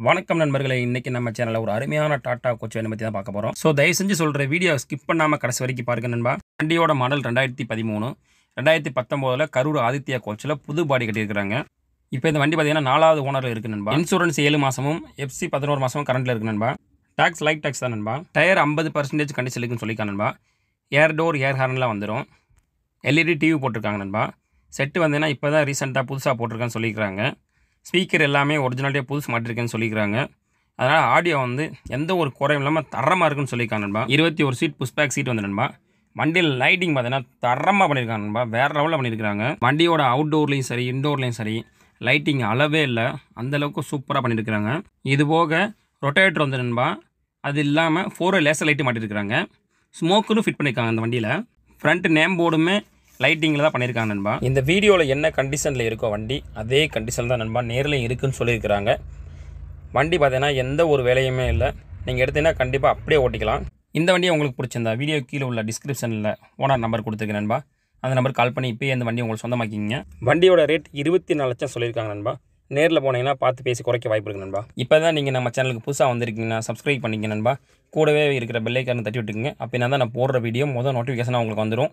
வணக்கம் நண்பர்களே, இன்னைக்கு நம்ம சேனல்ல ஒரு அருமையான டாடா கோச் வேனை பத்தி தான் பார்க்க போறோம். ஸோ தயவு செஞ்சு சொல்ற வீடியோ ஸ்கிப் பண்ணாம கடைசி வரைக்கும் பாருங்க நண்பா. வண்டியோட மாடல் 2013, 2019ல கரூர் ஆதித்யா கோச்ல புது பாடி கட்டியிருக்காங்க. இப்போ இந்த வண்டி பார்த்தீங்கன்னா 4வது ஓனர்ல இருக்கு நண்பா. இன்சூரன்ஸ் 7 மாசமும், எஃப்சி 11 மாசமும் கரண்ட்ல இருக்கு நண்பா. டாக்ஸ் லைட் டாக்ஸ் தான் நண்பா. டயர் 50% கண்டிஷன் இருக்குன்னு சொல்லியிருக்காங்க நண்பா. ஏர் டோர், ஏர் ஹார்ன்லாம் வந்துடும். எல்இடி டிவி போட்டிருக்காங்க நண்பா. செட்டு வந்தீங்கன்னா இப்போ தான் ரீசெண்டாக புதுசாக போட்டிருக்கான்னு சொல்லியிருக்காங்க. ஸ்பீக்கர் எல்லாமே ஒரிஜினாலிட்டியாக புதுசு மாட்டிருக்கேன்னு சொல்லியிருக்காங்க. அதனால் ஆடியோ வந்து எந்த ஒரு குறையும் இல்லாமல் தரமாக இருக்குன்னு சொல்லியிருக்காங்க நண்பா. 21 சீட் புஷ்பேக் சீட் வந்து நண்பா. வண்டியில் லைட்டிங் பார்த்தீங்கன்னா தரமாக பண்ணியிருக்காங்க நண்பா. வேறு லெவலில் பண்ணியிருக்காங்க. வண்டியோட அவுட்டோர்லேயும் சரி, இன்டோர்லேயும் சரி லைட்டிங் அளவே இல்லை, அந்தளவுக்கு சூப்பராக பண்ணியிருக்கிறாங்க. இது போக ரொட்டேட்டர் வந்து நண்பா, அது இல்லாமல் 4 லேசர் லைட்டு மாட்டியிருக்கிறாங்க. ஸ்மோக்கரும் ஃபிட் பண்ணியிருக்காங்க அந்த வண்டியில். ஃப்ரண்ட் நேம் போர்டுமே லைட்டிங்கில் தான் பண்ணியிருக்காங்க நண்பா. இந்த வீடியோவில் என்ன கண்டிஷனில் இருக்கோ வண்டி அதே கண்டிஷன் தான் நண்பா நேரில் இருக்குன்னு சொல்லியிருக்கிறாங்க. வண்டி பார்த்தீங்கன்னா எந்த ஒரு வேலையுமே இல்லை, நீங்கள் எடுத்தீங்கன்னா கண்டிப்பாக அப்படியே ஓட்டிக்கலாம். இந்த வண்டியை உங்களுக்கு பிடிச்சிருந்தா வீடியோ கீழே உள்ள டிஸ்கிரிப்ஷனில் ஓனர் நம்பர் கொடுத்துருக்கேன் நண்பா. அந்த நம்பர் கால் பண்ணி இப்போயே இந்த வண்டியை உங்களுக்கு சொந்தமாக்கிங்க. வண்டியோட ரேட் 24 லட்சம் சொல்லியிருக்காங்க நண்பா. நேரில் போனீங்கன்னா பார்த்து பேசி குறைக்க வாய்ப்பு இருக்குது நண்பா. இப்போ தான் நீங்கள் நம்ம சேனலுக்கு புதுசாக வந்திருக்கீங்கன்னா சப்ஸ்கிரைப் பண்ணிங்க நண்பா. கூடவே இருக்கிற பெல் ஐக்கானை தட்டி விட்டுக்குங்க. அப்படின்னா தான் நான் போடுற வீடியோ நோட்டிஃபிகேஷனாக உங்களுக்கு வந்துடும்.